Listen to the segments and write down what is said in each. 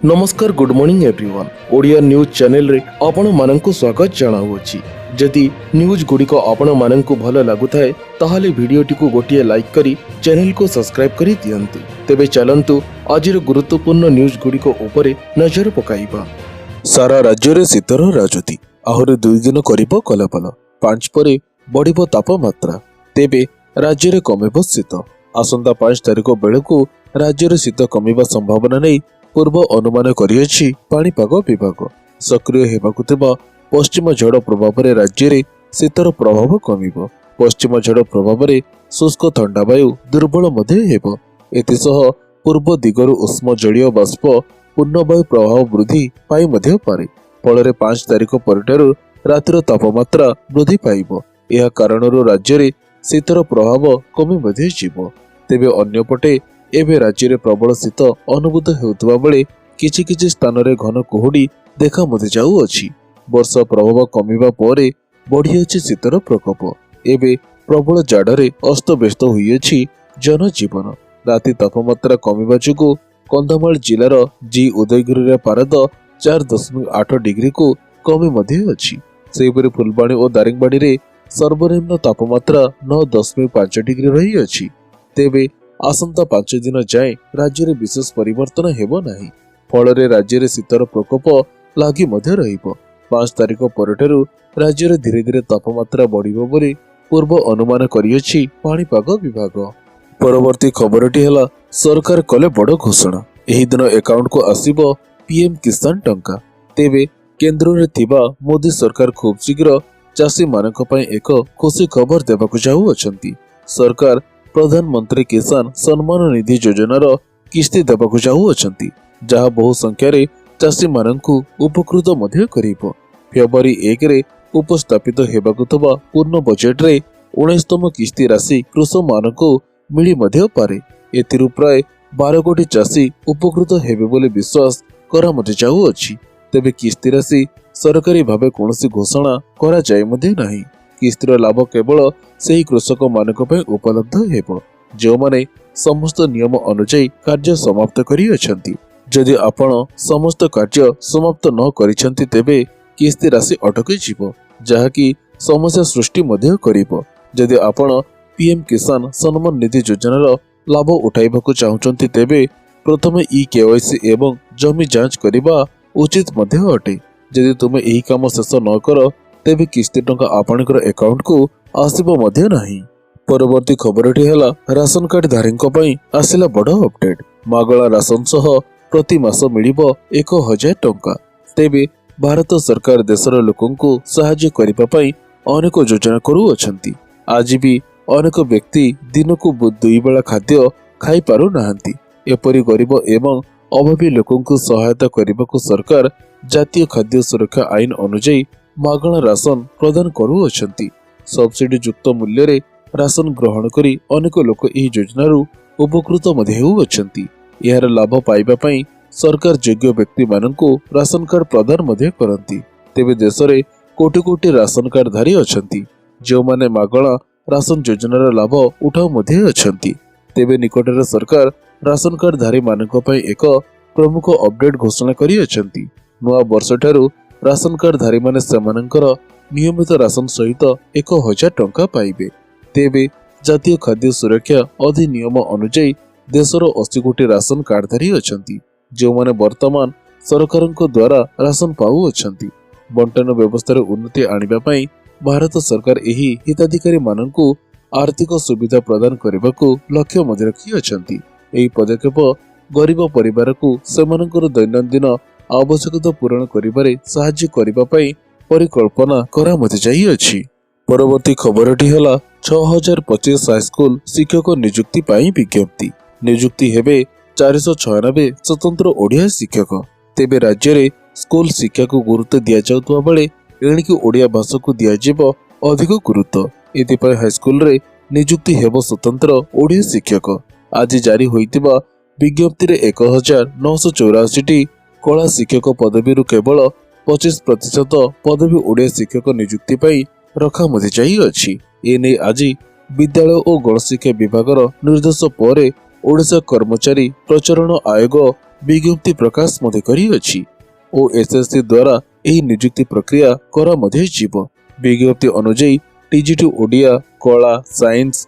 नमस्कार good morning everyone Odia news channel रे आपण माननकु स्वागत जणाउछि। जदि न्यूज गुड़िक आपण माननकु भल लागुथाए ताहाले वीडियोटी को गोटिए लाइक करी चैनल को सब्सक्राइब करी दियंतु। तेबे चलंतु आजिर गुरुत्वपूर्ण न्यूज गुड़िक उपरे नजर पकाइबा। सारा राज्य रे शीतर राजती आहुरी 2 दिन करिबो कलापल 5 परे बढ़िबो तापमात्रा। तेबे राज्य रे कमिबो शीत। आसंता 5 तारिख बेलकु राज्य रे शीत कमिबा संभावना नै पूर्व अनुमान करियछि पाणीपाग विभाग। सक्रिय हेबाकु थिबा पश्चिम झड़ प्रभाव रे राज्य रे शीतर प्रभाव कमिबो। पश्चिम झड़ प्रभाव रे शुष्क ठंडा वायु दुर्बल मध्ये हेबो। एतिसह पूर्व दिगरु उष्म जलीय बाष्प पूर्ण वायु प्रभाव वृद्धि पाई मध्ये पारे। फल 5 तारिख परठारु रातिर तापमात्रा वृद्धि पाइबो। यह कारणरू राज्य रे शीतर प्रभाव कमी मध्ये जिवो। तेबे अन्यपटे एबे राज्य रे प्रबल शीत अनुभूत हेउतबा बेले किछि किछि स्थान रे घन कुहुडी देखा मध्ये जाउ अछि। वर्षा प्रभाव कमिबा परे बढ़ी अछि शीतर प्रकोप। एबे प्रबल जाडरे अस्तव्यस्त होई अछि जनजीवन। राति तापमात्रा कमिबा जुगु कंधमाल जिल्लार जी उदयगिरी रे पारद 4.8 डिग्री को कमी मध्ये अछि। सेहिपरि फुलबाणी और दारिंगबाड़ी रे सर्वनिम्न तापमात्रा 9.5 डिग्री रही अछि। तेबे आसंता 5 दिन जाए राज्य रे विशेष परिवर्तन हेबो नाही। फल रे राज्य रे शीतर प्रकोप लागि मध्ये रहिबो। 5 तारिख परठारु राज्य रे धीरे धीरे तापमात्रा बढ़िबो बोली पूर्व अनुमान करियछि पाणीपाग विभाग। परवर्ती खबरटी हला सरकार कले बड़ घोषणा। एही दिन अकाउंट को आसीबो पीएम किसान टंका। तेबे केंद्र रे थिबा मोदी सरकार खूब शीघ्र चाषी मानक पई एक खुशी खबर देबाकु जाउ अछंती। सरकार प्रधानमंत्री किसान सम्मान निधि योजनार किस्ती देबाकु जाउ अछंती, जहा बहु संख्या रे चाषी माननकु उपकृत मध्ये करिबो। फेब्रुआरी 1 रे उपस्थापित हेबाकु थबा पूर्ण बजेट रे 19तम किस्ती राशि कृषक मानकु मिली मध्ये पारे। एथिरु प्राय 12 कोटी चाषी उपकृत हेबे बोली विश्वास करा मध्ये जाउ अछि। तेबे किस्ती राशि सरकारी भाबे कोनोसी घोषणा करा जाय मध्ये नाही। किस्तीर लाभ केवल सेही कृषक मानक पय उपलब्ध हेबो जो माने समस्त नियम अनुसार कार्य समाप्त करी अछंती। जदि आपण समस्त कार्य समाप्त न करिसंती तेबे किस्ती राशि अटकी जिवो, जहा कि समस्या सृष्टि मध्ये करिवो। जदि आपण पीएम किसान सम्मान निधि योजनार लाभ उठाइबाकु चाहुचंती तेबे प्रथमे केवाईसी एवं जमी जांच करिबा उचित मध्ये अटे। जदि तुमे एही काम शेष न कर तेबे किस्ती टंका आपणकर अकाउंट को आसीबो मध्ये नाही। परवर्ती खबरटी हला राशन कार्ड धारीଙ୍କ पई आसिला बड़ अपडेट। मागला राशन सह प्रति मास मिलिबो 1000 टंका। तेबे भारत सरकार देशर लोकंकु सहाय्य करिबा पई अनेक योजना करू अछंती। आज भी अनेक व्यक्ति दिनकु 2 बेला खाद्य खाई पारु नाहंती। एपरि गरीब एवं अभावी लोकंकु सहायता करिबाकु सरकार जातीय खाद्य सुरक्षा आईन अनुसार मागणा राशन प्रदान करू अछंती। सब्सिडी युक्त मूल्य रे राशन ग्रहण करी अनेक लोक एही योजनारू उपकृत मध्ये हेउ अछंती। यार लाभ पाइबा पई सरकार योग्य व्यक्ति माननकु राशन कार्ड प्रदान मध्ये करंती। तेबे देश रे कोटी कोटी राशन कार्ड धारी अछंती जो माने मागणा राशन योजनार लाभ उठाउ मध्ये अछंती। तेबे निकटरे सरकार राशन कार्ड धारी मानक पई एक प्रमुख अपडेट घोषणा करी अछंती। नुआ वर्ष ठारू राशन कार्ड धारी माने सेमानंकर नियमित राशन सहित 1000 टंका पाइबे। तेबे जातीय खाद्य सुरक्षा अधिनियम अनुसार देशर 80 कोटी राशन कार्डधारी अछंती जो माने वर्तमान सरकारଙ୍କ द्वारा राशन पाउ अछंती। बंटन व्यवस्था रे उन्नति आनिबा पई भारत सरकार एही हिताधिकारी माननकु आर्थिक सुविधा प्रदान करबाकू लक्ष्य मध्ये रखी अछंती। एही पदक्षेप गरीब परिवार को सेमानंकर दैनंदिन आवश्यकता पूरण करिबारे सहाय्य करिबा पई परिकल्पना करा मध्ये जाई अछि। परवर्ती खबरटी हला 6025 हाईस्कूल शिक्षक नियुक्ति पाई विज्ञप्ति। नियुक्ति हेबे 496 स्वतंत्र ओडिया शिक्षक। तेबे राज्य रे स्कूल शिक्षा को गुरुत्व दिया जाउतबा बेले एणिकी ओडिया भाषा को दिया जेबो अधिक गुरुत्व। एति पई हाईस्कूल रे नियुक्ति हेबो स्वतंत्र ओडिया शिक्षक। आज जारी होइतिबा विज्ञप्ति रे 1984 टी कला शिक्षक पदवी रु केवल 25% पदवी ओडिया शिक्षक नियुक्ति पाई रखा मध्ये जाई अछि। एने आज विद्यालय और गणशिक्षा विभाग निर्देश पर ओडिशा कर्मचारी प्रचरण आयोग विज्ञप्ति प्रकाश मध्य करिअछि ओ एसएससी द्वारा एही नियुक्ति प्रक्रिया करा मध्य जीव। विज्ञप्ति अनुଯାयी टीजीटी ओडिया, कला, साइंस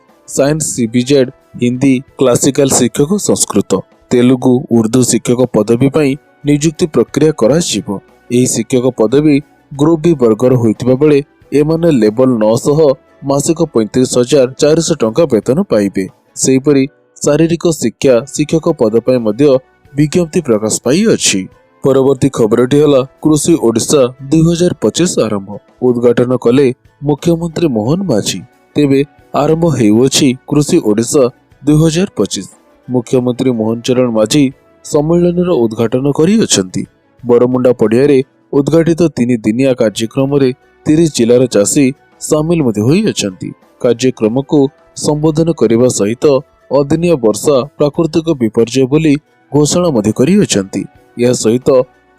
सीबीजेड, हिंदी, क्लासिकल शिक्षक संस्कृत, तेलुगु, उर्दू शिक्षक पदवी पई नियुक्ति प्रक्रिया करा जीव। एही शिक्षक पदवी ग्रुप बी वर्गर होइतिबा बेले एमाने लेवल 9 सह मासिक 35,400 टंका वेतन पाइबे। सेहिपरि शारीरिक शिक्षा शिक्षक पद पई मध्य विज्ञप्ति प्रकाश पाई अछि। परवर्ती खबरटी हला कृषि ओडिशा 2025 आरंभ उद्घाटन कले मुख्यमंत्री मोहन माझी। तेबे आरंभ हेउछि कृषि ओडिशा 2025। मुख्यमंत्री मोहन चरण माझी सम्मेलन उद्घाटन करिअछंती। बरमुंडा पड़ियारे उद्घाटित 3 दिनिया कार्यक्रम 30 जिलार चाषी सामिल मध्य होइअछंती। कार्यक्रम को संबोधन करने सहित अदिनिया वर्षा प्राकृतिक विपर्यय बोली घोषणा मध्य करिअछंती। यह सहित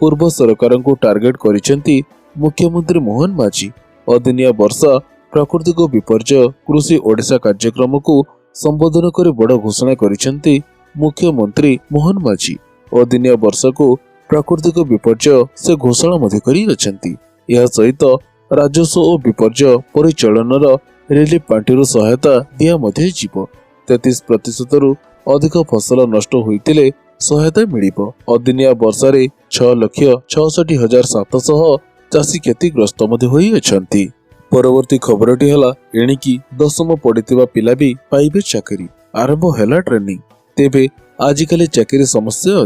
पूर्व सरकार को टार्गेट करिसेंती मुख्यमंत्री मोहन माझी। अदिनिया वर्षा प्राकृतिक विपर्यय कृषि ओडिशा कार्यक्रम को संबोधन कर बड़ घोषणा करिसेंती मुख्यमंत्री मोहन माझी। अदिनिया वर्षा को प्राकृतिक विपर्यय से घोषणा मध्य करिअछंती। यह सहित राजस्व और विपर्यय परिचालन रिलीफ पांठिरु सहायता दिया मध्य जीव। 33% अधिक फसल नष्ट होइतिले सहायता मिलिबो। अदिनिया वर्षा रे 6,66,700 चाषी क्षतिग्रस्त मध्य होइअछंती। परवर्ती खबरटी हला एणिकी 10म पढ़िथिबा पिला भी पाइबे चाकरी। आरंभ हैला ट्रेनिंग। तेबे आजिकाली चाकरी समस्या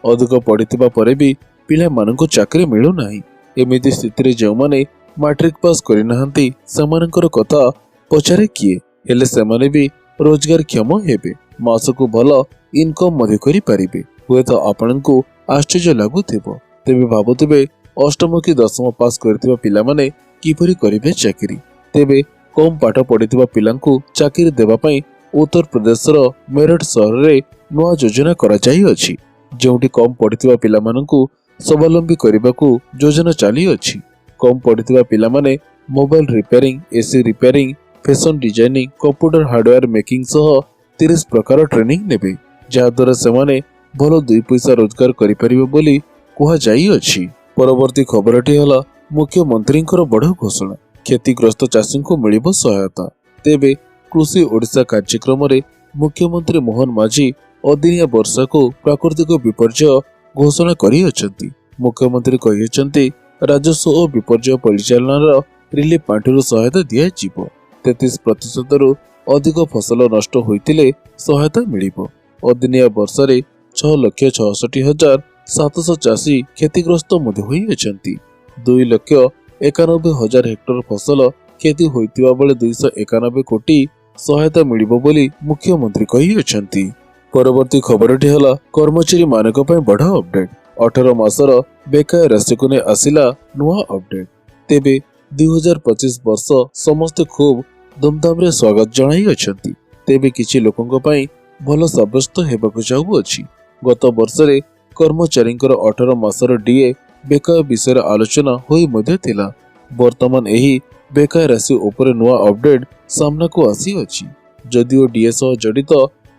अधिक पढ़िथिबा परे भी पिला माननको चाकरी मिलु नाही। एमिति स्थिति जो माने मैट्रिक पास करिनाहांती सेमानकर कथा पचारे किए हेले सेमाने भी रोजगार क्षम हेबे। मासको भल इनकम मध्य करि पारिबे। हुए तो आपनको आश्चर्य लागुथिबो। तेबे भाबुथिबे अष्टम कि 10म पास करथिबा पिला माने किपरि करिबे चाकरी। तेबे कम पाठ पढ़िथिबा पिलांकु चाकरी देबा पई उत्तर प्रदेशर मेरठ सहर रे नवा योजना करा जाई अछि। जोंटी कम पढ़िथिबा पिला मानकु स्वावलंबी करबाकू योजना चली अछि। कम पढ़िथिबा पिला माने mobile repairing, AC repairing, fashion designing, computer hardware making सह 30 प्रकार ट्रेनिंग नेबे, जहा द्वारा सेमाने भलो 2 पैसा रोजगार करि परिबे बोली कुहा जाई अछि। परवर्ती खबरटी हला मुख्यमंत्रींकर बड़ घोषणा, क्षतिग्रस्त चाषी को मिलिबो सहायता। तेबे कृषि ओडिशा कार्यक्रम रे मुख्यमंत्री मोहन माझी अदिनिया वर्षा को प्राकृतिक विपर्यय घोषणा करिअछंती। मुख्यमंत्री कहिअछंती राजस्व और विपर्यय परिचालन रिलीफ पांठिरु सहायता दिया जीवो। 33% अधिक फसल नष्ट होइतिले सहायता मिलिबो। अदिनिया वर्षा रे 6,66,700 चाषी क्षतिग्रस्त मध्य होइअछंती। 2,91,000 हेक्टर फसल क्षति होइतिबा बेले 291 कोटी सहायता मिलिबो बोली मुख्यमंत्री कहिअछंती। परवर्ती खबरटी हला कर्मचारी मानक पय बड़ अपडेट। 18 मासर बेकाया राशि को ने आसिला नुआ अपडेट। तेबे 2025 वर्ष समस्त खूब धूमधाम रे स्वागत जणाई अछंती। तेबे किछि लोकंक पय भलो साब्यस्त हेबाकु जाउ अछि। गत वर्ष रे कर्मचारींकर 18 मासर डीए बेकाया विषय आलोचना होई मध्य थिला। वर्तमान एही बेकाया राशि ऊपर नुआ अपडेट सामना को आसी अछि। जदिओ डीए सह जडित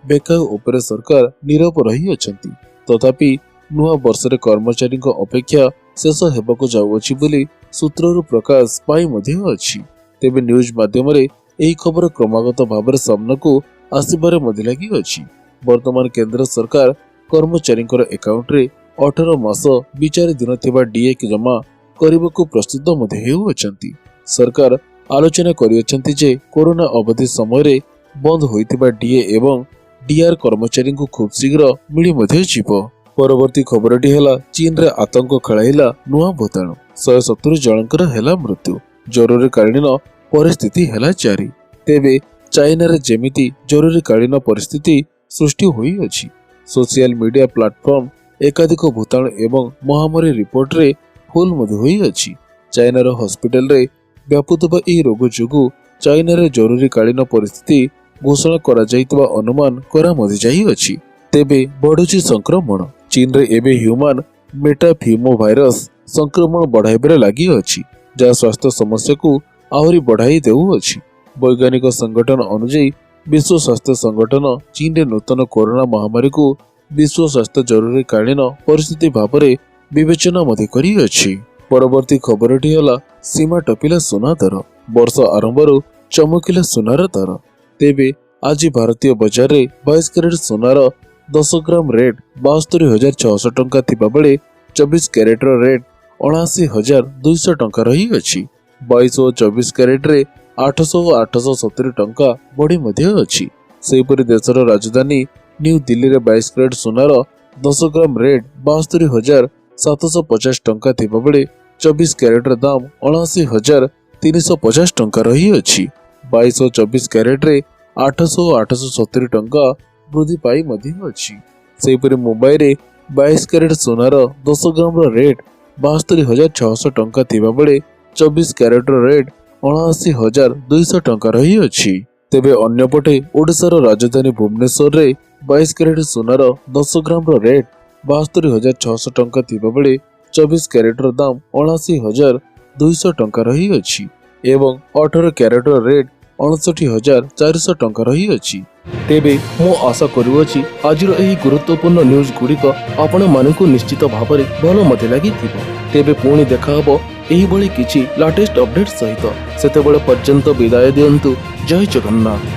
बेकाया ऊपर सरकार नीरव रही अछंती, तथापि नुआ वर्ष रे कर्मचारी अपेक्षा शेष हेबाकु जाउ अछि बोली सूत्ररु प्रकाश पाई मध्य अछि। तेबे न्यूज माध्यम रे एही खबर क्रमागत भाबरे सामना को आसिबारे मध्य लागि अछि। वर्तमान केंद्र सरकार कर्मचारी अकाउंट रे 18 मास 2 दिन थिबा डीए के जमा करबाकू प्रस्तुत मध्य हेउ अछंती। सरकार आलोचना करि अछंती जे कोरोना अवधि समय रे बंद होइतिबा डीए एवं डीआर कर्मचारी को खूब शीघ्र मिली मध्य जीव। परवर्ती खबरटी हला चीन रे आतंक खेलाइला नुआ भूताणु। 170 जनकर हेला मृत्यु। जरूरीकालीन परिस्थिति हेला जारी। तेबे चाइना रे जेमिति जरूरीकालीन परिस्थिति सृष्टि होई अछि। सोशल मीडिया प्लेटफॉर्म एकाधिक भूताणु एवं महामारी रिपोर्ट रे फुल मध्य होई अछि। चाइना रो हॉस्पिटल रे व्यापुतबा एही रोग जोगु चाइना रे जरूरीकालीन परिस्थिति घोषणा करा जाइतबा अनुमान करा मध्य जाई अछि। तेबे बढ़ुची संक्रमण। चीन रे एबे ह्यूमन मेटाफिमो भाइरस संक्रमण बढ़ाइबारे लागि अछि, जहा स्वास्थ्य समस्या को आहुरी बढ़ाई देउ अछि। वैज्ञानिक संगठन अनुसार विश्व स्वास्थ्य संगठन चीन रे नूतन कोरोना महामारी को विश्व स्वास्थ्य जरूरीकालीन परिस्थिति भाव विवेचना मध्य करिअछि। परवर्ती खबरटी होला सीमा टपिला सुना दर। वर्ष आरंभ चमकिला सुनार दर। तेबे आज भारतीय बजार रे 22 कैरेट सुनार 10 ग्राम रेट 72,600 टंका थिबा बेले 24 कैरेट रेट 79,200 टंका रही अछि। 22 और 24 कैरेट रे 800 और 870 टंका बढ़ी मध्य अछि। सेहिपरि देशर राजधानी न्यू दिल्ली रे 22 कैरेट सुनार 10 ग्राम रेट 72,750 टंका थिबा बेले 24 कैरेट दाम 79,350 टंका रही अछि। 22 और 24 कैरेट रे 800 और 870 टंका वृद्धि पाई मध्य अछि। सेहिपरि मुंबई रे 22 कैरेट सुनार 10 ग्राम रेट 72,600 टंका थिबा बेले 24 कैरेट रेट 79,200 टंका रही अछि। तेबे अन्यपटे ओडिशार राजधानी भुवनेश्वर रे 22 कैरेट सुनार 10 ग्राम रेट 72,600 टंका थिबा बेले 24 कैरेट दाम 79,200 टंका रही अछि एवं 18 कैरेट रेट 59,400 टंका रही अछि। तेबे मो आशा करूछि आजिर एही गुरुत्वपूर्ण न्यूज गुड़िक आपण मानकु निश्चित भाव में भल मते लागि थिबो। तेबे पुणी देखा हबो एही भली किछि लेटेस्ट अपडेट सहित। सेतेबेले पर्यंत विदाय दियंतु। जय जगन्नाथ।